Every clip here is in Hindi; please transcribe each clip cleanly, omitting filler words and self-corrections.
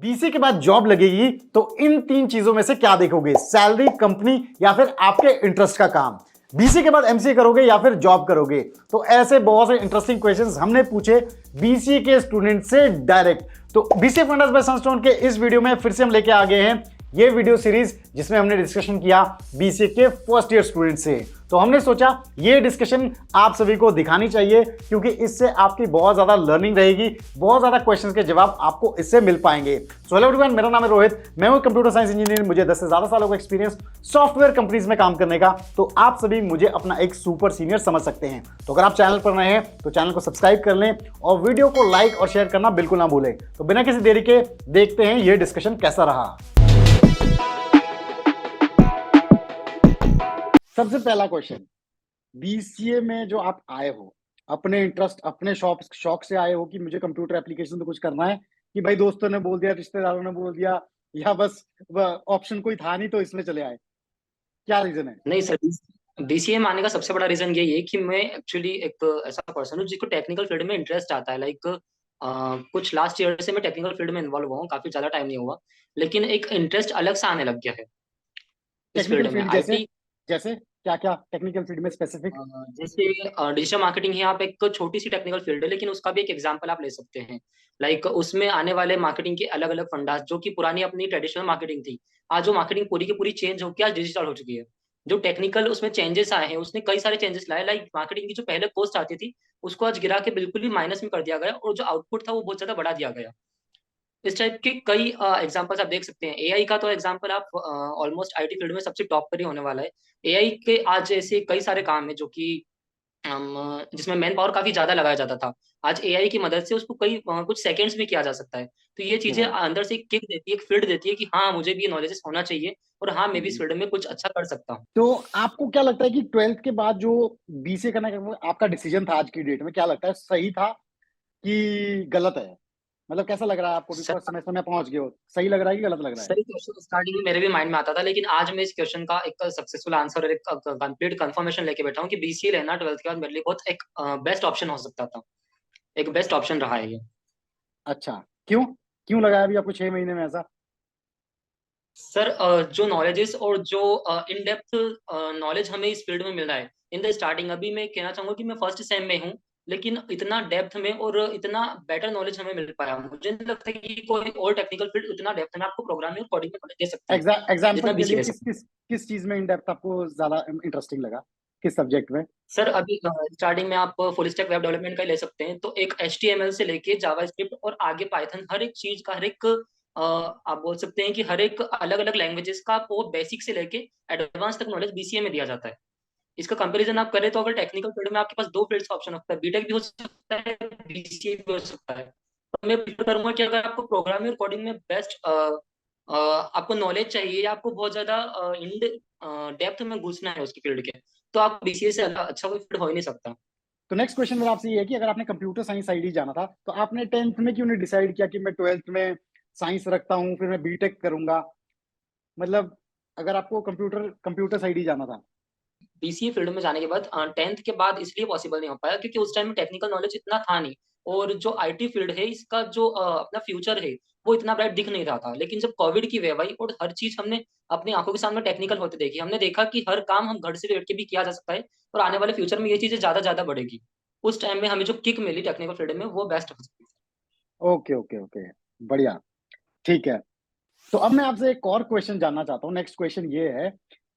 बीसीए के बाद जॉब लगेगी तो इन तीन चीजों में से क्या देखोगे? सैलरी, कंपनी या फिर आपके इंटरेस्ट का काम। बीसीए के बाद एमसीए करोगे या फिर जॉब करोगे? तो ऐसे बहुत से इंटरेस्टिंग क्वेश्चंस हमने पूछे बीसीए के स्टूडेंट से डायरेक्ट। तो बीसीए फंडास बाय सनस्टोन के इस वीडियो में फिर से हम लेके आ गए हैं ये वीडियो सीरीज जिसमें हमने डिस्कशन किया बीसीए के फर्स्ट ईयर स्टूडेंट से। तो हमने सोचा ये डिस्कशन आप सभी को दिखानी चाहिए क्योंकि इससे आपकी बहुत ज्यादा लर्निंग रहेगी, बहुत ज्यादा क्वेश्चंस के जवाब आपको इससे मिल पाएंगे। सो हेलो एवरीवन, मेरा नाम है रोहित, मैं हूं कंप्यूटर साइंस इंजीनियर। मुझे 10 से ज्यादा सालों का एक्सपीरियंस सॉफ्टवेयर कंपनीज में काम करने का। तो आप सभी मुझे अपना एक सुपर सीनियर समझ सकते हैं। तो अगर आप चैनल पर नए हैं तो चैनल को सब्सक्राइब कर लें और वीडियो को लाइक और शेयर करना बिल्कुल ना भूलें। तो बिना किसी देरी के देखते हैं ये डिस्कशन कैसा रहा। सबसे पहला क्वेश्चन, बीसीए में जो आप आए हो अपने इंटरेस्ट, अपने शौक से आए हो कि मुझे कंप्यूटर एप्लीकेशन तो कुछ करना है, कि भाई दोस्तों ने बोल दिया, रिश्तेदारों ने बोल दिया, या बस ऑप्शन कोई था नहीं तो इसमें चले आए? क्या रीजन है? नहीं सर, बीसीए में आने का सबसे बड़ा रीजन यही है कि मैं एक्चुअली एक ऐसा पर्सन हूँ जिसको टेक्निकल फील्ड में इंटरेस्ट आता है। लाइक कुछ लास्ट ईयर से मैं टेक्निकल फील्ड में इन्वॉल्व हुआ हूँ, काफी ज्यादा टाइम नहीं हुआ, लेकिन एक इंटरेस्ट अलग से आने लग गया है इस टेक्निकल फील्ड में। फील्ड जैसे? आईटी जैसे क्या क्या टेक्निकल फील्ड में स्पेसिफिक? जैसे डिजिटल मार्केटिंग है, आप एक छोटी सी टेक्निकल फील्ड है, लेकिन उसका भी एक एग्जांपल आप ले सकते हैं। लाइक उसमें आने वाले मार्केटिंग के अलग अलग फंडास, जो कि पुरानी अपनी ट्रेडिशनल मार्केटिंग थी, आज वो मार्केटिंग पूरी की पूरी चेंज होकर आज डिजिटल हो चुकी है। जो टेक्निकल उसमें चेंजेस आए हैं, उसने कई सारे चेंजेस लाए। लाइक मार्केटिंग की जो पहले कॉस्ट आती थी, उसको आज गिरा के बिल्कुल ही माइनस में कर दिया गया, और जो आउटपुट था वो बहुत ज्यादा बढ़ा दिया गया। इस टाइप के कई एग्जांपल्स आप देख सकते हैं। एआई का तो एग्जांपल आप ऑलमोस्ट आईटी फील्ड में सबसे टॉप पर ही होने वाला है। एआई के आज ऐसे कई सारे काम है जो कि जिसमें मैन पावर काफी ज्यादा लगाया जाता था, आज एआई की मदद से उसको कई कुछ सेकंड्स में किया जा सकता है। तो ये चीजें राइट। अंदर से किक देती है, एक फील्ड देती है कि हाँ, मुझे भी ये नॉलेजेस होना चाहिए, और हाँ, मैं भी इस फील्ड में कुछ अच्छा कर सकता हूँ। तो आपको क्या लगता है कि ट्वेल्थ के बाद जो बीसीए करने का आपका डिसीजन था आज की डेट में, क्या लगता है सही था कि गलत है? मतलब कैसा लग रहा है आपको? सर, फर्स्ट सेमेस्टर में पहुंच गए हो, सही लग रहा है कि गलत लग रहा है? सही क्वेश्चन स्टार्टिंग में मेरे भी माइंड में आता था, लेकिन आज मैं इस क्वेश्चन का एक सक्सेसफुल आंसर और एक कंप्लीट कंफर्मेशन लेके बैठा हूँ कि बीसीए लेना ट्वेल्थ के बाद मेरे लिए बहुत एक बेस्ट ऑप्शन हो सकता था, एक बेस्ट ऑप्शन रहा है ये। अच्छा, क्यों? क्यों लगा अभी आपको 6 महीने में ऐसा? सर, जो नॉलेजेस और जो इन डेप्थ नॉलेज हमें इस फील्ड में मिल रहा है इन द स्टार्टिंग, अभी मैं कहना चाहूंगा कि मैं फर्स्ट सेम में हूँ, लेकिन इतना डेप्थ में और इतना बेटर नॉलेज हमें मिल पाया, मुझे नहीं लगता कि कोई और टेक्निकल फील्ड उतना डेप्थ में आपको प्रोग्रामिंग और कोडिंग में नॉलेज दे सकता है एग्जाम्पल जितना के लिए बीसीए दे किस सकता है। किस किस चीज में इन डेप्थ आपको ज्यादा इंटरेस्टिंग लगा? किस सब्जेक्ट में? सर, अभी स्टार्टिंग में आप फुल स्टैक वेब डेवलपमेंट का ही ले सकते हैं, तो एक एचटीएमएल से लेके जावास्क्रिप्ट और आगे पाइथन, हर एक चीज का, हर एक आप बोल सकते हैं कि हर एक अलग अलग लैंग्वेजेस का आपको बेसिक से लेके एडवांस तक नॉलेज बीसीए में दिया जाता है। इसका कंपैरिजन आप करें तो अगर टेक्निकल फील्ड में आपके पास दो फील्ड्स का ऑप्शन होता है, बीटेक भी हो सकता है, बीसीए भी हो सकता है, तो मैं प्रीफर करूंगा कि अगर आपको प्रोग्रामिंग और कोडिंग में बेस्ट आपको नॉलेज चाहिए, या आपको बहुत ज्यादा इन डेप्थ में घुसना है उसकी फील्ड के, तो आप बीसीए से अच्छा कोई फील्ड हो ही नहीं सकता। तो नेक्स्ट क्वेश्चन मेरा आपसे ये है कि अगर आपने कंप्यूटर साइंस साइड ही जाना था तो आपने 10th में क्यों नहीं डिसाइड किया कि मैं 12th में साइंस रखता हूँ फिर मैं बीटेक करूंगा? मतलब अगर आपको कंप्यूटर कंप्यूटर साइड ही जाना था। बीसीए फील्ड में जाने के बाद 10th के बाद इसलिए पॉसिबल नहीं हो पाया क्योंकि उस टाइम में टेक्निकल नॉलेज इतना था नहीं, और जो आईटी फील्ड है इसका जो अपना फ्यूचर है वो इतना ब्राइट दिख नहीं रहा था। लेकिन जब कोविड की वेव आई और हर चीज हमने अपनी आंखों के सामने टेक्निकल होते देखी, हमने देखा कि हर काम हम घर से बैठ के भी किया जा सकता है, और आने वाले फ्यूचर में ये चीजें ज्यादा ज्यादा बढ़ेगी। उस टाइम में हमें जो किक मिली टेक्निकल फील्ड में वो बेस्ट हो सकती ओके ओके ओके, बढ़िया, ठीक है। तो अब मैं आपसे एक और क्वेश्चन जानना चाहता हूँ। नेक्स्ट क्वेश्चन ये है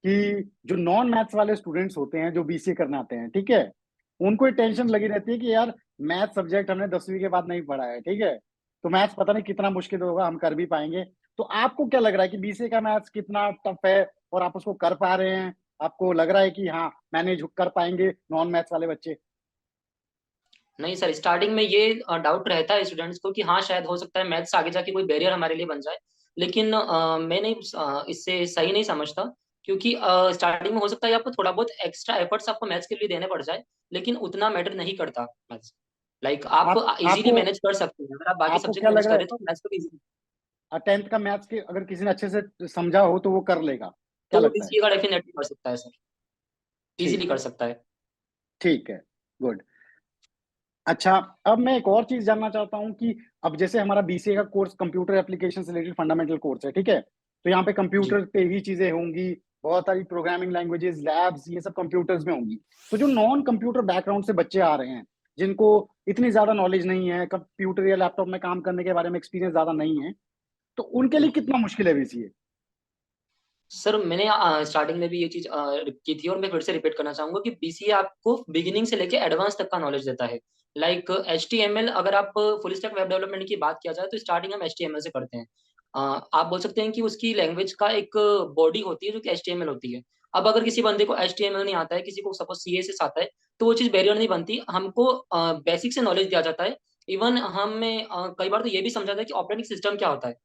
कि जो नॉन मैथ्स वाले स्टूडेंट्स होते हैं जो बीसीए करने आते हैं, ठीक है, उनको ये टेंशन लगी रहती है कि यार मैथ सब्जेक्ट हमने 10वीं के बाद नहीं पढ़ा है, ठीक है, तो मैथ्स पता नहीं कितना मुश्किल होगा, हम कर भी पाएंगे? तो आपको क्या लग रहा है कि बीसीए का मैथ्स कितना टफ है और आप उसको कर पा रहे हैं? आपको लग रहा है कि हाँ मैनेज कर पाएंगे नॉन मैथ्स वाले बच्चे? है। नहीं सर, स्टार्टिंग में ये डाउट रहता है स्टूडेंट्स को कि हाँ, शायद हो सकता है मैथ्स आगे जाके कोई बैरियर हमारे लिए बन जाए, लेकिन मैं नहीं इससे सही नहीं समझता, क्योंकि स्टार्टिंग में हो सकता है आपको थोड़ा बहुत एक्स्ट्रा एफर्ट्स आपको मैथ्स के लिए देने पड़ जाए, लेकिन उतना मैटर नहीं करता मैथ्स। लाइक आप आप इजीली आपको मैनेज कर सकते हैं, अगर आप बाकी आपको सब्जेक्ट क्या मैनेज लग रहा करें है तो मैथ्स को भी टेंथ का मैथ्स के अगर किसी ने अच्छे से समझा हो तो वो कर लेगा? क्या तो लगता है? बीसीए का डेफिनेटली कर सकता है सर, इजीली ठीक कर है, सकता है। ठीक है, गुड। अच्छा, अब मैं एक और चीज जानना चाहता हूँ कि अब जैसे हमारा बीसीए का कोर्स कंप्यूटर एप्लीकेशन से रिलेटेड फंडामेंटल कोर्स है, ठीक है? तो यहाँ पे जी कंप्यूटर पे ही चीजें होंगी, बहुत सारी प्रोग्रामिंग लैंग्वेजेस, लैब्स, ये सब कंप्यूटर्स में होंगी। तो जो नॉन कंप्यूटर बैकग्राउंड से बच्चे आ रहे हैं, जिनको इतनी ज्यादा नॉलेज नहीं है, कंप्यूटर या लैपटॉप में काम करने के बारे में एक्सपीरियंस ज्यादा नहीं है, तो उनके लिए बिल्कुल कितना मुश्किल है बीसीए? सर, मैंने स्टार्टिंग में भी ये चीज की थी और मैं फिर से रिपीट करना चाहूंगा कि बीसीए आपको बिगिनिंग से लेके एडवांस तक का नॉलेज देता है। लाइक एचटीएमएल, अगर आप फुल स्टैक वेब डेवलपमेंट की बात किया जाए तो स्टार्टिंग हम एचटीएमएल से करते हैं। आप बोल सकते हैं कि उसकी लैंग्वेज का एक बॉडी होती है जो कि एचटीएमएल होती है। अब अगर किसी बंदे को एचटीएमएल नहीं आता है, किसी को सपोज सीएसएस आता है, तो वो चीज बैरियर नहीं बनती, हमको बेसिक से नॉलेज दिया जाता है। इवन हमें कई बार तो ये भी समझाता है कि ऑपरेटिंग सिस्टम क्या होता है।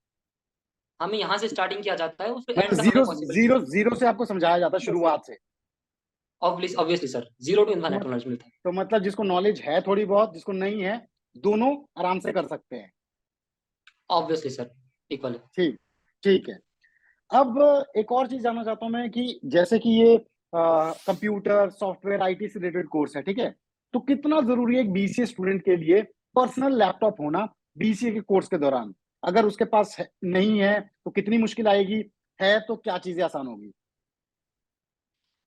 हमें यहाँ से स्टार्टिंग किया जाता है और फिर एंड मतलब तक हमें जीरो पॉसिबल जीरो जीरो से आपको समझाया जाता है यस सर, शुरुआत से? ऑब्वियसली सर, जीरो टू तो इन्फाइनाइट मत, नॉलेज मिलता है। तो मतलब जिसको नॉलेज है थोड़ी बहुत, जिसको नहीं है, दोनों आराम से कर सकते हैं। Obviously sir, equal. ठीक, ठीक है। अब एक और चीज जानना चाहता हूँ मैं कि जैसे कि ये कंप्यूटर सॉफ्टवेयर आईटी से रिलेटेड कोर्स है, ठीक है? तो कितना जरूरी है एक बीसीए स्टूडेंट के लिए पर्सनल लैपटॉप होना बीसीए के कोर्स के दौरान? अगर उसके पास नहीं है तो कितनी मुश्किल आएगी, है तो क्या चीजें आसान होगी?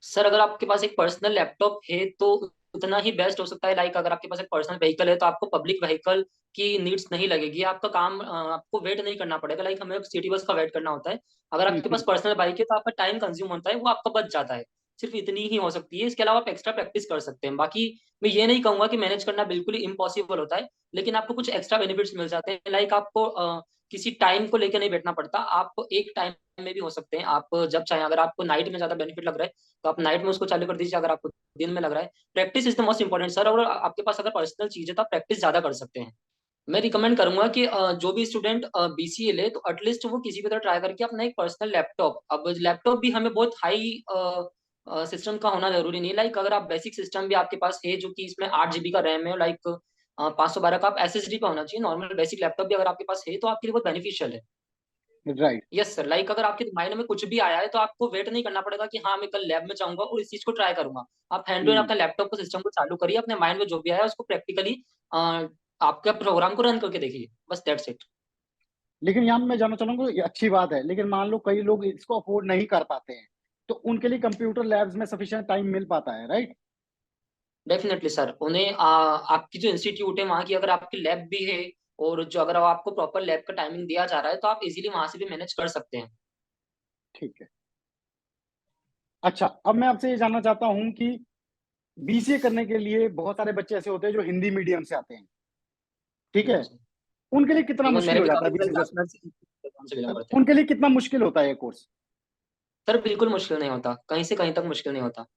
सर, अगर आपके पास एक पर्सनल लैपटॉप है तो उतना ही बेस्ट हो सकता है। लाइक अगर आपके पास एक पर्सनल व्हीकल है तो आपको पब्लिक व्हीकल की नीड्स नहीं लगेगी, आपका काम आपको वेट नहीं करना पड़ेगा। लाइक हमें सिटी बस का वेट करना होता है। अगर आपके पास हम्म। पर्सनल बाइक है तो आपका टाइम कंज्यूम होता है, वो आपका बच जाता है। सिर्फ इतनी ही हो सकती है, इसके अलावा आप एक्स्ट्रा प्रैक्टिस कर सकते हैं। बाकी मैं ये नहीं कहूंगा कि मैनेज करना बिल्कुल ही इम्पॉसिबल होता है, लेकिन आपको कुछ एक्स्ट्रा बेनिफिट्स मिल जाते हैं। लाइक आपको किसी टाइम को लेकर नहीं बैठना पड़ता, आप एक टाइम में भी हो सकते हैं। आप जब चाहें, अगर आपको नाइट में ज्यादा बेनिफिट लग रहा है तो आप नाइट में उसको चालू कर दीजिए, अगर आपको दिन में लग रहा है। Practice is the most important sir, और आपके पास अगर पर्सनल चीज है तो आप प्रैक्टिस ज्यादा कर सकते हैं। मैं रिकमेंड करूंगा कि जो भी स्टूडेंट बीसीए ले तो एटलीस्ट वो किसी भी तरह ट्राई करके अपना एक पर्सनल लैपटॉप, अब लैपटॉप भी हमें बहुत हाई सिस्टम का होना जरूरी नहीं। लाइक अगर आप बेसिक सिस्टम भी आपके पास है जो कि इसमें 8 जीबी का रैम है, लाइक 512 का, आप एसएसडी पे होना चाहिए। नॉर्मल बेसिक लैपटॉप भी अगर आपके पास है तो आपके लिए बहुत बेनिफिशियल है। राइट। यस सर, लाइक अगर आपके माइंड में कुछ भी आया है तो आपको वेट नहीं करना पड़ेगा कि हाँ मैं कल लैब में जाऊंगा और इस चीज को ट्राई करूंगा। आप हैंड टू हैंड हम्म। अपने लैपटॉप को, सिस्टम को चालू करिए, अपने माइंड में जो भी आया है उसको प्रैक्टिकली आपके प्रोग्राम को रन करके देखिए, बस दैट्स इट। लेकिन यहाँ मैं जानना चाहूंगा, ये अच्छी बात है, लेकिन मान लो कई लोग इसको अफोर्ड नहीं कर पाते हैं, तो उनके लिए कंप्यूटर लैब्स में सफिशिएंट टाइम मिल पाता है, राइट? डेफिनेटली सर, उन्हें आपकी जो इंस्टीट्यूट है वहाँ की अगर आपकी लैब भी है, और जो अगर आपको प्रॉपर लैब का टाइमिंग दिया जा रहा है तो आप इजीली वहां से भी मैनेज कर सकते हैं। ठीक है। अच्छा, अब मैं आपसे ये जानना चाहता हूँ कि बीसीए करने के लिए बहुत सारे बच्चे ऐसे होते हैं जो हिंदी मीडियम से आते हैं, ठीक है? बिल्कुल सर, उनके लिए कितना इवन मुश्किल मेरे हो भी जाता है काफी सारे बीसीए से? क्लासमेट्स से बिलोंग करते हैं। उनके लिए कितना मुश्किल होता है ये कोर्स? सर बिल्कुल मुश्किल नहीं होता, कहीं से कहीं तक मुश्किल नहीं होता। क्यों?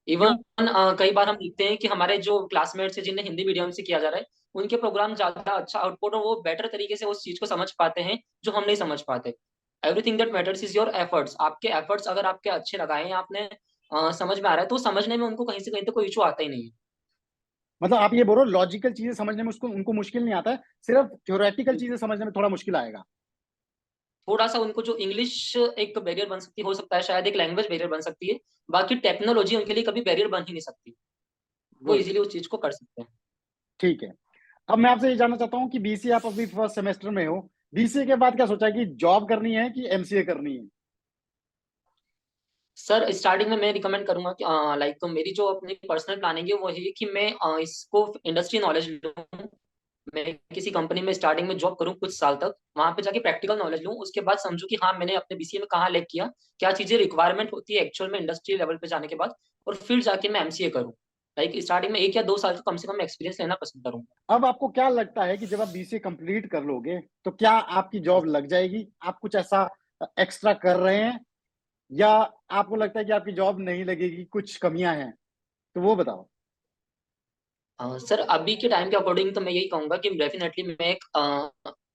इवन कई बार हम देखते हैं कि हमारे जो क्लासमेट्स हैं जिन्हें हिंदी मीडियम से किया जा रहा है, उनके प्रोग्राम ज्यादा अच्छा आउटपुट और वो बेटर तरीके से उस चीज को समझ पाते हैं जो हम नहीं समझ पाते। Everything that matters is your efforts. आपके एफर्ट्स अगर आपके अच्छे लगाए हैं, आपने समझ में आ रहा है, तो समझने में उनको कहीं से कहीं तक कोई इशू आता ही नहीं है। मतलब आप ये बोल रहे हो लॉजिकल चीजें समझने में उसको उनको मुश्किल नहीं आता है, सिर्फ थ्योरेटिकल चीजें समझने में थोड़ा मुश्किल आएगा? थोड़ा सा उनको जो इंग्लिश एक बैरियर बन सकती, हो सकता है शायद एक लैंग्वेज बैरियर बन सकती है। बाकी टेक्नोलॉजी उनके लिए कभी बैरियर बन ही नहीं सकती, वो गुड। इजीली उस चीज को कर सकते हैं। ठीक है। अब मैं आपसे ये जानना चाहता हूँ कि बीसीए आप अभी फर्स्ट सेमेस्टर में हो, बीसीए के बाद क्या सोचा है कि जॉब करनी है कि एमसीए करनी है? सर स्टार्टिंग में मैं रिकमेंड करूंगा कि लाइक मेरी जो अपनी पर्सनल प्लानिंग है वो है कि मैं इसको इंडस्ट्री नॉलेज लूँ। मैं किसी कंपनी में स्टार्टिंग में जॉब करूँ कुछ साल तक, वहां पे जाके प्रैक्टिकल नॉलेज लूँ, उसके बाद समझूं कि हाँ मैंने अपने बीसीए में कहाँ लैग किया, क्या चीजें रिक्वायरमेंट होती है एक्चुअल में इंडस्ट्री लेवल पे जाने के बाद, और फिर जाके मैं एमसीए करूँ। लाइक स्टार्टिंग में 1 या 2 साल का कम से कम एक्सपीरियंस लेना पसंद करूंगा। अब आपको क्या लगता है कि जब आप बीसीए कंप्लीट कर लोगे तो क्या आपकी जॉब लग जाएगी? आप कुछ ऐसा एक्स्ट्रा कर रहे हैं, या आपको लगता है कि आपकी जॉब नहीं लगेगी, कुछ कमियां हैं? तो वो बताओ। सर अभी के टाइम के अकॉर्डिंग तो मैं यही कहूंगा कि डेफिनेटली मैं एक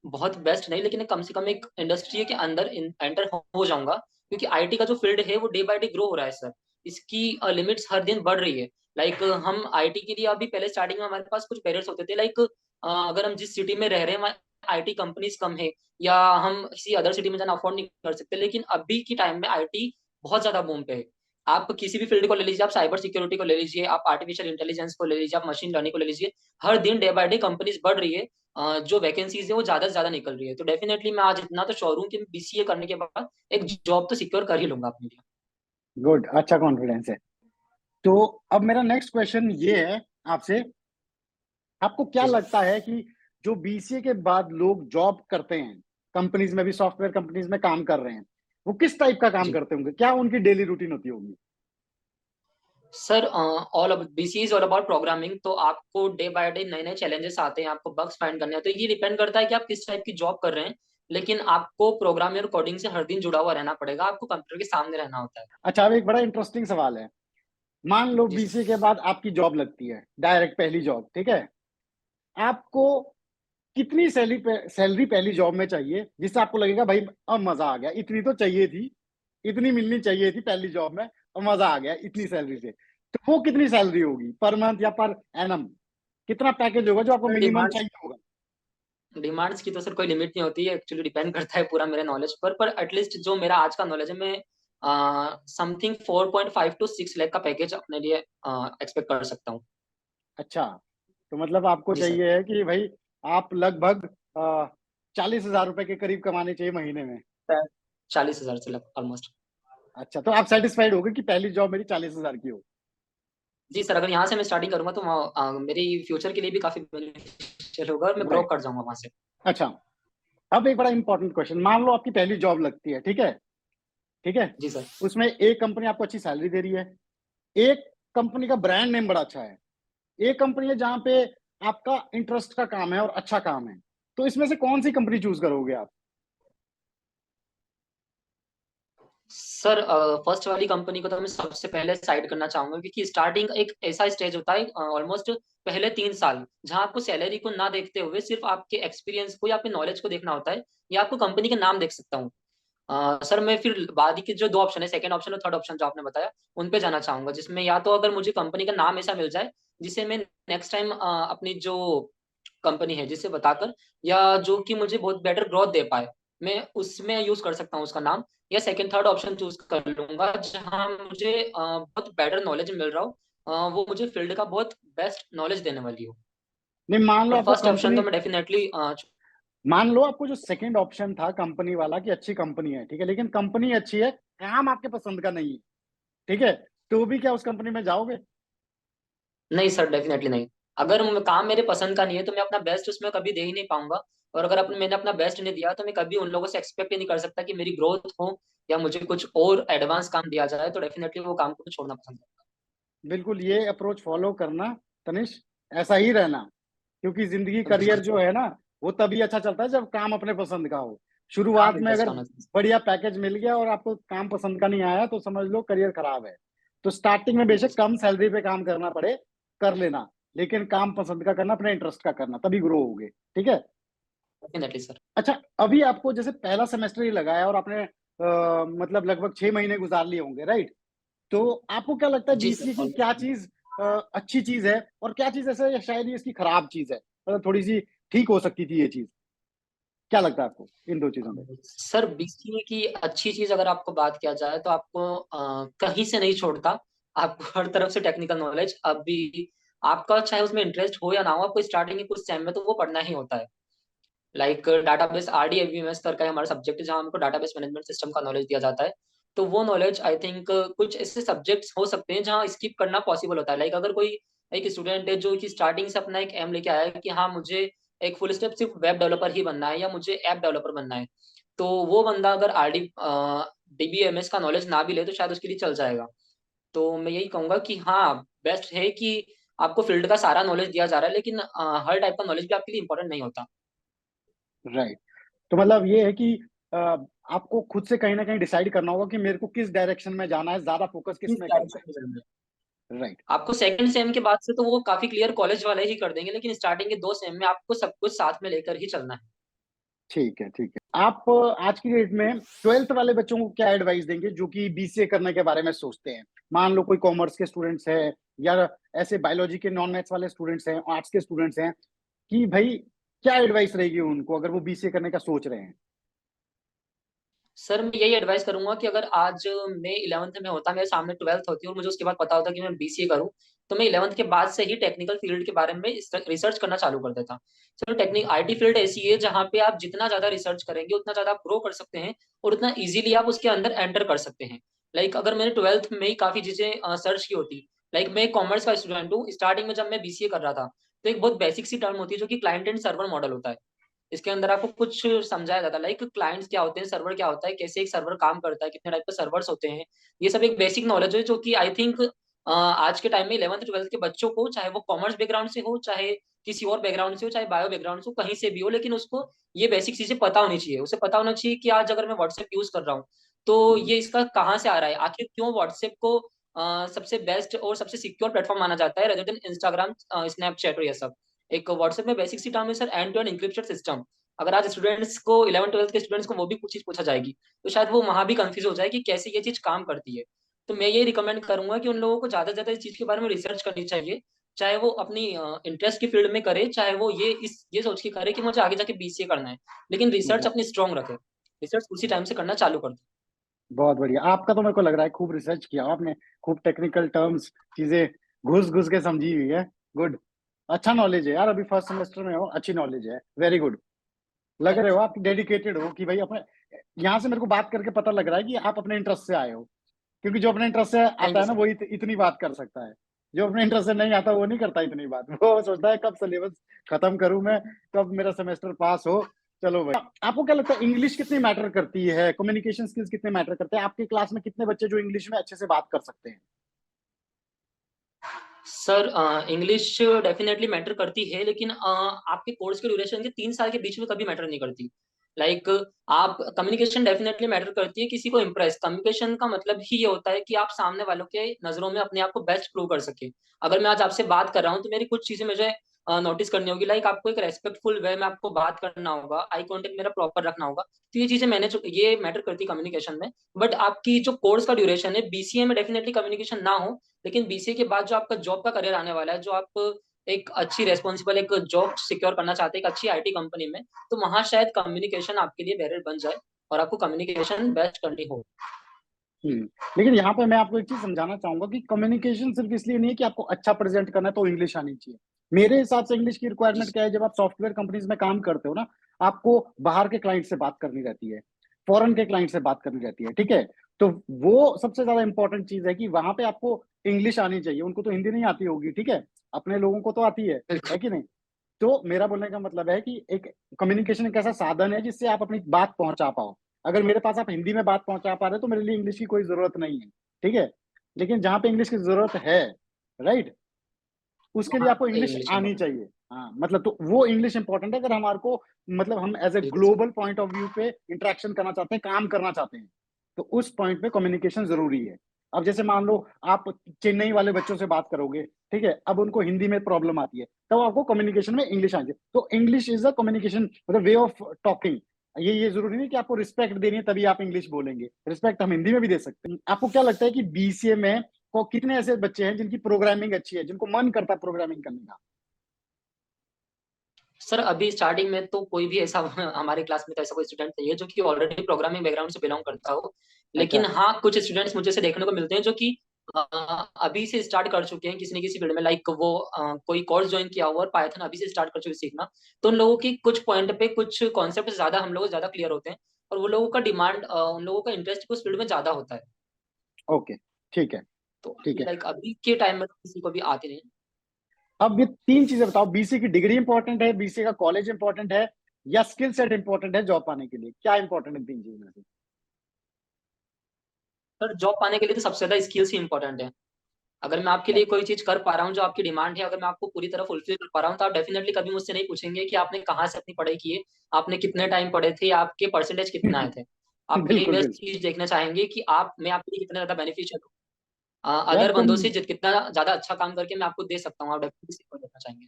बहुत बेस्ट नहीं, लेकिन कम से कम एक इंडस्ट्री के अंदर एंटर हो जाऊंगा, क्योंकि आईटी का जो फील्ड है वो डे बाय डे ग्रो हो रहा है सर। इसकी लिमिट्स हर दिन बढ़ रही है। लाइक हम आईटी के लिए अभी पहले स्टार्टिंग में हमारे पास कुछ बैरियर्स होते थे, लाइक अगर हम जिस सिटी में रह रहे हैं वहाँ आईटी कंपनीज कम है, या हम किसी अदर सिटी में जाना अफोर्ड नहीं कर सकते, लेकिन अभी के टाइम में आईटी बहुत ज्यादा बूम पे है। आप किसी भी फील्ड को ले लीजिए, आप साइबर सिक्योरिटी को ले लीजिए, आप आर्टिफिशियल इंटेलिजेंस को ले लीजिए, आप मशीन लर्निंग को ले लीजिए, हर दिन डे बाय डे कंपनीज बढ़ रही है, जो वैकेंसीज है वो ज्यादा से ज्यादा निकल रही है। तो डेफिनेटली मैं आज इतना तो श्योर हूँ कि बीसीए करने के बाद एक जॉब तो सिक्योर कर ही लूंगा अपने लिए। गुड, अच्छा कॉन्फिडेंस है। तो अब मेरा नेक्स्ट क्वेश्चन ये है आपसे, आपको क्या जी सर। लगता है कि जो बीसीए के बाद लोग जॉब करते हैं, कंपनीज में भी, सॉफ्टवेयर कंपनीज में काम कर रहे हैं, वो किस टाइप का काम जी करते होंगे, क्या उनकी डेली रूटीन होती होगी? Sir, all BCA is all about programming. तो आपको डे बाय डे नए नए चैलेंजेस आते हैं, आपको बग्स फाइंड करने हैं। तो ये डिपेंड करता है कि आप किस टाइप की जॉब कर रहे हैं, लेकिन आपको प्रोग्रामिंग और कोडिंग से हर दिन जुड़ा हुआ रहना पड़ेगा, आपको कंप्यूटर के सामने रहना होता है। अच्छा, अब एक बड़ा इंटरेस्टिंग सवाल है। मान लो जी बीसीए सर। के बाद आपकी जॉब लगती है, डायरेक्ट पहली जॉब, ठीक है? आपको कितनी सैलरी पहली जॉब में चाहिए जिससे आपको लगेगा भाई अब मजा आ गया, इतनी तो चाहिए थी, इतनी मिलनी चाहिए थी पहली जॉब में, और मजा आ गया इतनी सैलरी से? तो वो कितनी सैलरी होगी, पर मंथ या पर एनम? कितना पैकेज होगा जो आपको सर मिनिमम डिमांड्स चाहिए होगा? डिमांड्स की तो सर कोई लिमिट नहीं होती है, एक्चुअली डिपेंड करता है पूरा मेरे नॉलेज पर एटलीस्ट जो मेरा आज का नॉलेज है, मैं समथिंग 4.5 to 6 लाख का पैकेज अपने लिए एक्सपेक्ट कर सकता हूँ। अच्छा, तो मतलब आपको जी सर। चाहिए है कि भाई आप लगभग 40,000 रुपए के करीब कमाने चाहिए महीने में? 40,000 से ऑलमोस्ट। अच्छा, तो आप सेटिस्फाइड हो गए कि पहली जॉब मेरी 40,000 की हो? जी सर, अगर यहाँ से मैं स्टार्टिंग करूंगा तो मेरी फ्यूचर के लिए भी काफी बेनिफिशियल होगा और मैं ग्रो राइट। कर जाऊंगा वहां से। अच्छा, अब एक बड़ा इंपॉर्टेंट क्वेश्चन, मान लो आपकी पहली जॉब लगती है, ठीक है? ठीक है? जी सर। उसमें एक कंपनी आपको अच्छी सैलरी दे रही है, एक कंपनी का ब्रांड नेम बड़ा अच्छा है, एक कंपनी है जहां पे आपका इंटरेस्ट का काम है और अच्छा काम है, तो इसमें से कौन सी कंपनी चूज करोगे आप? सर, फर्स्ट वाली कंपनी को तो मैं सबसे पहले साइड करना चाहूंगा, क्योंकि स्टार्टिंग एक ऐसा स्टेज होता है ऑलमोस्ट पहले 3 साल, जहां आपको सैलरी को ना देखते हुए सिर्फ आपके एक्सपीरियंस को या आपके नॉलेज को देखना होता है, या आपको कंपनी के नाम देख सकता हूँ। सर मैं फिर बाद के जो दो ऑप्शन है, सेकंड ऑप्शन और थर्ड ऑप्शन जो आपने बताया, उन पे जाना चाहूंगा, जिसमें या तो अगर मुझे कंपनी का नाम ऐसा मिल जाए जिसे मैं नेक्स्ट टाइम अपनी जो कंपनी है जिसे बताकर, या जो कि मुझे बहुत बेटर ग्रोथ दे पाए, मैं उसमें यूज कर सकता हूँ उसका नाम। या सेकंड थर्ड ऑप्शन चूज कर लूंगा जहां मुझे बहुत बेटर नॉलेज मिल रहा हो, वो मुझे फील्ड का बहुत बेस्ट नॉलेज देने वाली हो। नहीं, मान लो पर आपको फर्स्ट ऑप्शन कंपनी, तो मैं डेफिनेटली। मान लो आपको जो सेकंड ऑप्शन था कंपनी वाला की अच्छी कंपनी है, ठीक है, लेकिन कंपनी अच्छी है, काम आपके पसंद का नहीं है, ठीक है, तो भी क्या उस कंपनी में जाओगे? नहीं सर, डेफिनेटली नहीं। अगर काम मेरे पसंद का नहीं है तो मैं अपना बेस्ट उसमें कभी दे ही नहीं पाऊंगा। और अगर मैंने अपना बेस्ट नहीं दिया तो मैं कभी उन लोगों से एक्सपेक्ट ही नहीं कर सकता कि मेरी ग्रोथ हो या मुझे कुछ और एडवांस काम दिया जाए। तो डेफिनेटली वो काम को छोड़ना पसंद करूंगा। बिल्कुल, ये अप्रोच फॉलो करना तनिष, ऐसा ही रहना, क्योंकि जिंदगी करियर बिल्कुल जो सर। है ना, वो तभी अच्छा चलता है जब काम अपने पसंद का हो। काम शुरुआत में इंटरेस्ट अगर का होना चाहिए। बढ़िया पैकेज मिल गया और आपको काम पसंद का नहीं आया तो समझ लो करियर खराब है। तो स्टार्टिंग में बिल्कुल बेशक सर। कम सैलरी पे काम करना पड़े, कर लेना, लेकिन काम पसंद का करना, अपने इंटरेस्ट का करना, तभी ग्रो होगे, ठीक है? Definitely sir. अच्छा, अभी आपको जैसे पहला सेमेस्टर ही लगा है और आपने मतलब लगभग 6 महीने गुजार लिए होंगे, राइट? तो आपको क्या लगता है जी बीसीए सर, की क्या ऑलमोस्ट। चीज अच्छी चीज है और क्या चीज ऐसा है शायद ये इसकी खराब चीज है, मतलब थोड़ी सी ठीक हो सकती थी ये चीज? क्या लगता है आपको इन दो चीजों में? सर बीसीए की अच्छी चीज अगर आपको बात किया जाए तो आपको कहीं से नहीं छोड़ता। आपको हर तरफ से टेक्निकल नॉलेज अभी, आपका चाहे उसमें इंटरेस्ट हो या ना हो, आपको स्टार्टिंग के कुछ सेम में तो वो पढ़ना ही होता है। लाइक डाटाबेस आरडीएमएस करके हमारा सब्जेक्ट है, जहाँ हमको डाटाबेस मैनेजमेंट सिस्टम का नॉलेज दिया जाता है। तो वो नॉलेज आई थिंक कुछ ऐसे सब्जेक्ट्स हो सकते हैं जहाँ स्किप करना पॉसिबल होता है। लाइक अगर कोई एक स्टूडेंट है जो कि स्टार्टिंग से अपना एक एम लेके आया है कि हाँ मुझे एक फुल स्टेप सिर्फ वेब डेवलपर ही बनना है या मुझे ऐप डेवलपर बनना है, तो वो बंदा अगर आरडी डीबीएमएस का नॉलेज ना भी ले तो शायद उसके लिए चल जाएगा। तो मैं यही कहूंगा कि हाँ, बेस्ट है कि आपको फील्ड का सारा नॉलेज दिया जा रहा है, लेकिन हर टाइप का नॉलेज भी आपके लिए इंपॉर्टेंट नहीं होता। राइट। तो मतलब ये है कि अ, आपको खुद से कहीं ना कहीं डिसाइड करना होगा कि मेरे को किस डायरेक्शन में जाना है, ज्यादा फोकस किस किस में करना डायरेक्शन में जाना है। है। राइट। आपको सेकंड सेम के बाद से तो वो काफी क्लियर कॉलेज वाले ही कर देंगे, लेकिन स्टार्टिंग के 2 सेम में आपको सब कुछ साथ में लेकर ही चलना है। ठीक है, ठीक है। आप आज की डेट में ट्वेल्थ वाले बच्चों को क्या एडवाइस देंगे जो कि बीसीए करने के बारे में सोचते हैं? मान लो कोई कॉमर्स के स्टूडेंट्स हैं या ऐसे बायोलॉजी के नॉन मैथ्स वाले स्टूडेंट्स हैं, आर्ट्स के स्टूडेंट्स हैं, कि भाई क्या एडवाइस रहेगी उनको अगर वो बीसीए करने का सोच रहे हैं? सर मैं यही एडवाइस करूंगा कि अगर आज मैं 11th में होता, मेरे सामने 12th होती और मुझे उसके बाद पता होता कि मैं बीसीए करूं, तो मैं 11th के बाद से ही टेक्निकल फील्ड के बारे में रिसर्च करना चालू कर देता। सर टेक्निक आईटी फील्ड ऐसी है जहाँ पे आप जितना ज्यादा रिसर्च करेंगे उतना ज्यादा आप ग्रो कर सकते हैं और उतना इजीली आप उसके अंदर एंटर कर सकते हैं। लाइक अगर मैंने 12th में ही काफी चीजें सर्च की होती, लाइक मैं कॉमर्स का स्टूडेंट हूँ, स्टार्टिंग में जब मैं बीसीए कर रहा था तो एक बहुत बेसिक सी टर्म होती है जो कि क्लाइंट एंड सर्वर मॉडल होता है। इसके अंदर आपको कुछ समझाया जाता है, लाइक क्लाइंट्स क्या होते हैं, सर्वर क्या होता है, कैसे एक सर्वर काम करता है, कितने टाइप के सर्वर्स होते हैं। ये सब एक बेसिक नॉलेज है जो कि आई थिंक आज के टाइम में 11th 12th के बच्चों को, चाहे वो कॉमर्स बैकग्राउंड से हो, चाहे किसी और बैकग्राउंड से हो, चाहे बायो बैकग्राउंड से हो, कहीं से भी हो, लेकिन उसको ये बेसिक चीजें पता होनी चाहिए। उसे पता होना चाहिए कि आज अगर मैं व्हाट्सएप यूज कर रहा हूँ तो ये इसका कहाँ से आ रहा है, आखिर क्यों व्हाट्सएप को सबसे बेस्ट और सबसे सिक्योर प्लेटफॉर्म माना जाता है रेदर देन इंस्टाग्राम, स्नैपचैट और ये सब। एक व्हाट्सएप में बेसिक सी टर्म है sir, end to end encryption system. अगर आज स्टूडेंट्स को 11th 12th के स्टूडेंट्स को वो भी कुछ चीज पूछा जाएगी तो शायद वो वहां भी कंफ्यूज हो जाए कि कैसे ये चीज काम करती है। तो मैं ये रिकमेंड करूंगा कि उन लोगों को ज्यादा से ज्यादा इस चीज के बारे में रिसर्च करनी चाहिए, चाहे वो अपनी इंटरेस्ट की फील्ड में करे, चाहे वो ये सोच के करे कि मुझे आगे जाके बीसीए करना है, लेकिन रिसर्च अपनी स्ट्रांग रखे, रिसर्च उसी टाइम से करना चालू कर दे। बहुत बढ़िया। आपका तो मेरे को लग रहा है खूब रिसर्च किया आपने, खूब टेक्निकल टर्म्स चीजें घुस घुस के समझी हुई है। गुड। अच्छा नॉलेज है यार, अभी फर्स्ट सेमेस्टर में हो, अच्छी नॉलेज है, वेरी गुड। लग रहे हो आप डेडिकेटेड हो कि भाई अपने, यहाँ से मेरे को बात करके पता लग रहा है कि आप अपने इंटरेस्ट से आए हो। क्योंकि जो अपने इंटरेस्ट से थैंक आता यू है ना सर। वो इतनी बात कर सकता है। जो अपने इंटरेस्ट से नहीं आता वो नहीं करता इतनी बात। वो सोचता है कब सिलेबस खत्म करूं मैं, कब मेरा सेमेस्टर पास हो। चलो भाई, आपको क्या लगता है इंग्लिश कितनी मैटर करती है, कम्युनिकेशन स्किल्स कितने मैटर करते हैं? आपकी क्लास में कितने बच्चे जो इंग्लिश में अच्छे से बात कर सकते हैं? सर इंग्लिश डेफिनेटली मैटर करती है, लेकिन आपके कोर्स के ड्यूरेशन के 3 साल के बीच में कभी मैटर नहीं करती। लाइक आप कम्युनिकेशन डेफिनेटली मैटर करती है किसी को इम्प्रेस। कम्युनिकेशन का मतलब ही ये होता है कि आप सामने वालों के नजरों में अपने आप को बेस्ट प्रूव कर सके। अगर मैं आज आपसे बात कर रहा हूँ तो मेरी कुछ चीजें मुझे नोटिस करनी होगी, लाइक आपको एक रेस्पेक्टफुल वे में आपको बात करना होगा, आई कांटेक्ट मेरा प्रॉपर रखना होगा। तो ये चीजें मैंने ये मैटर करती है कम्युनिकेशन में। बट आपकी जो कोर्स का ड्यूरेशन है, बीसीए में डेफिनेटली कम्युनिकेशन ना हो, लेकिन बीसीए के बाद जो आपका जॉब का करियर आने वाला है, जो आप एक अच्छी रेस्पॉन्सिबल एक जॉब सिक्योर करना चाहते हैं एक अच्छी आईटी कंपनी में, तो वहां शायद कम्युनिकेशन आपके लिए बैरियर बन जाए और आपको कम्युनिकेशन बेस्ट करनी हो। हम्म। लेकिन यहाँ पे मैं आपको एक चीज समझाना चाहूंगा कि कम्युनिकेशन सिर्फ इसलिए नहीं है कि आपको अच्छा प्रेजेंट करना है तो इंग्लिश आनी चाहिए। मेरे हिसाब से इंग्लिश की जी रिक्वायरमेंट क्या है, जब आप सॉफ्टवेयर कंपनीज में काम करते हो ना, आपको बाहर के क्लाइंट से बात करनी रहती है, फॉरेन के क्लाइंट से बात करनी रहती है, ठीक है? तो वो सबसे ज्यादा इंपॉर्टेंट चीज है कि वहां पे आपको इंग्लिश आनी चाहिए। उनको तो हिंदी नहीं आती होगी, ठीक है, अपने लोगों को तो आती है बिल्कुल। कि नहीं? तो मेरा बोलने का मतलब है कि एक कम्युनिकेशन एक ऐसा साधन है जिससे आप अपनी बात पहुंचा पाओ। अगर मेरे पास आप हिंदी में बात पहुंचा पा रहे हो तो मेरे लिए इंग्लिश की कोई जरूरत नहीं है, ठीक है? लेकिन जहां पे इंग्लिश की जरूरत है, राइट, उसके लिए वहाँ आपको पे इंग्लिश इंग्लिश आनी इम्पोर्टेंट। चाहिए। हाँ मतलब तो वो इंग्लिश इंपॉर्टेंट है अगर हमारे को, मतलब हम एज ए बिल्कुल sir. Global point of view पे इंटरेक्शन करना चाहते हैं, काम करना चाहते हैं, तो उस पॉइंट पे कम्युनिकेशन जरूरी है। अब जैसे मान लो आप चेन्नई वाले बच्चों से बात करोगे, ठीक है, अब उनको हिंदी में प्रॉब्लम आती है, तो आपको कम्युनिकेशन में इंग्लिश आनी चाहिए। तो इंग्लिश इज अ कम्युनिकेशन, मतलब वे ऑफ टॉकिंग। ये जरूरी नहीं कि आपको रिस्पेक्ट देनी है तभी आप इंग्लिश बोलेंगे, रिस्पेक्ट हम हिंदी में भी दे सकते हैं। आपको क्या लगता है कि बीसीए में को कितने ऐसे बच्चे हैं जिनकी प्रोग्रामिंग अच्छी है, जिनको मन करता है प्रोग्रामिंग करने का? सर अभी स्टार्टिंग में तो कोई भी ऐसा हमारे क्लास में तो ऐसा कोई स्टूडेंट नहीं है जो कि ऑलरेडी प्रोग्रामिंग बैकग्राउंड से बिलोंग करता हो। अच्छा। लेकिन हाँ, कुछ स्टूडेंट्स मुझे से देखने को मिलते हैं जो कि अ, अभी से स्टार्ट कर चुके हैं किसी न किसी फील्ड में, लाइक वो कोई कोर्स ज्वाइन किया हुआ और पाइथन अभी से स्टार्ट कर चुके हैं सीखना। तो उन लोगों की कुछ पॉइंट पे कुछ कॉन्सेप्ट ज्यादा हम लोग ज्यादा क्लियर होते हैं और वो लोगों का डिमांड, उन लोगों का इंटरेस्ट उस फील्ड में ज्यादा होता है। ओके, ठीक है। तो ठीक है। लाइक अभी के टाइम में तो किसी को भी आती नहीं। अब ये तीन चीजें बताओ, बीसी की डिग्री इंपॉर्टेंट है, बीसी का कॉलेज इंपॉर्टेंट है, या स्किल सेट इंपॉर्टेंट है जॉब पाने के लिए? क्या इंपॉर्टेंट है तीन चीजों में से? सर जॉब पाने के लिए तो सबसे ज्यादा स्किल्स ही इंपॉर्टेंट है। अगर मैं आपके अच्छा। लिए कोई चीज कर पा रहा हूँ जो आपकी डिमांड है, अगर मैं आपको पूरी तरह फुलफिल कर पा रहा हूँ, तो आप डेफिनेटली कभी मुझसे नहीं पूछेंगे कि आपने कहाँ से अपनी पढ़ाई की है, आपने कितने टाइम पढ़े थे, या आपके परसेंटेज कितना आए थे। आप यही बिल्कुल बेस्ट बिल्कुल। चीज देखना चाहेंगे कि आप मैं आपके लिए कितना ज्यादा बेनिफिशियल हूँ। यार अदर तुम बंदों से कितना ज्यादा अच्छा काम करके मैं आपको दे सकता हूँ, आप डेफिनेटली सीख देखना चाहेंगे।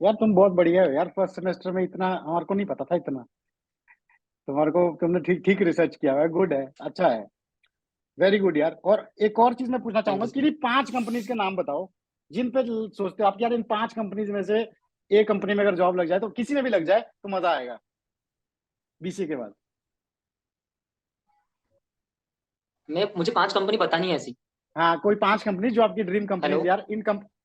यार तुम बहुत बढ़िया हो यार, फर्स्ट सेमेस्टर में इतना हमारे को नहीं पता था इतना। तुम्हारे को, तुमने ठीक ठीक रिसर्च किया हुआ है, गुड है, अच्छा है, वेरी गुड यार। और एक और चीज मैं पूछना थैंक चाहूंगा यू कि सर। ये 5 कंपनीज के नाम बताओ जिन पे सोचते हो आप कि यार इन 5 कंपनीज में से एक कंपनी में अगर जॉब लग जाए, तो किसी में भी लग जाए तो मजा आएगा बीसी के बाद। मुझे 5 कंपनी बतानी है ऐसी। हाँ, कोई 5 कंपनी जो आपकी ड्रीम कंपनीज हेलो? यार,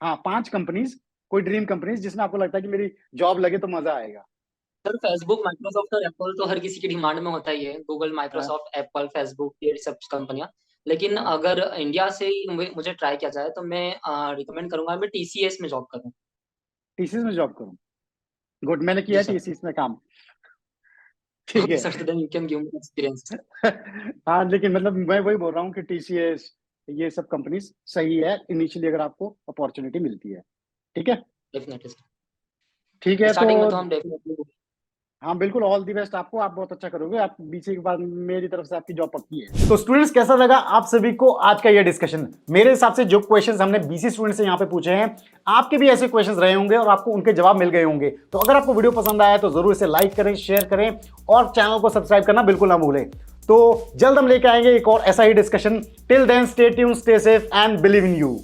हाँ 5 कंपनीज, कोई ड्रीम कंपनीज जिसमें आपको लगता है कि मेरी जॉब लगे तो मजा आएगा। सर फेसबुक, माइक्रोसॉफ्ट और एप्पल तो हर किसी की डिमांड में होता ही है। गूगल, हाँ, माइक्रोसॉफ्ट, एप्पल, फेसबुक, ये सब कंपनियां। लेकिन हाँ, अगर इंडिया से ही मुझे ट्राई किया जाए तो मैं रिकमेंड करूंगा मैं टीसीएस में जॉब करूं। टीसीएस में जॉब करूँ। गुड, मैंने किया जी है सर। टीसीएस में काम। ठीक ओके है। Sir, then you can give me experience. हाँ, लेकिन मतलब मैं वही बोल रहा हूँ कि टीसीएस, ये सब कंपनीज सही है इनिशियली अगर आपको अपॉर्चुनिटी मिलती है। ठीक है। Definitely sir. ठीक है तो स्टार्टिंग में तो हम डेफिनेटली। हाँ बिल्कुल, ऑल दी बेस्ट आपको, आप बहुत अच्छा करोगे, आप बीसीए के बाद मेरी तरफ से आपकी जॉब पक्की है। तो स्टूडेंट्स, कैसा लगा आप सभी को आज का ये डिस्कशन? मेरे हिसाब से जो क्वेश्चंस हमने बीसी स्टूडेंट से यहाँ पे पूछे हैं, आपके भी ऐसे क्वेश्चंस रहे होंगे और आपको उनके जवाब मिल गए होंगे। तो अगर आपको वीडियो पसंद आया तो जरूर इसे लाइक करें, शेयर करें और चैनल को सब्सक्राइब करना बिल्कुल ना भूलें। तो जल्द हम लेके आएंगे एक और ऐसा ही discussion. Till then stay tuned, stay safe and believe in you.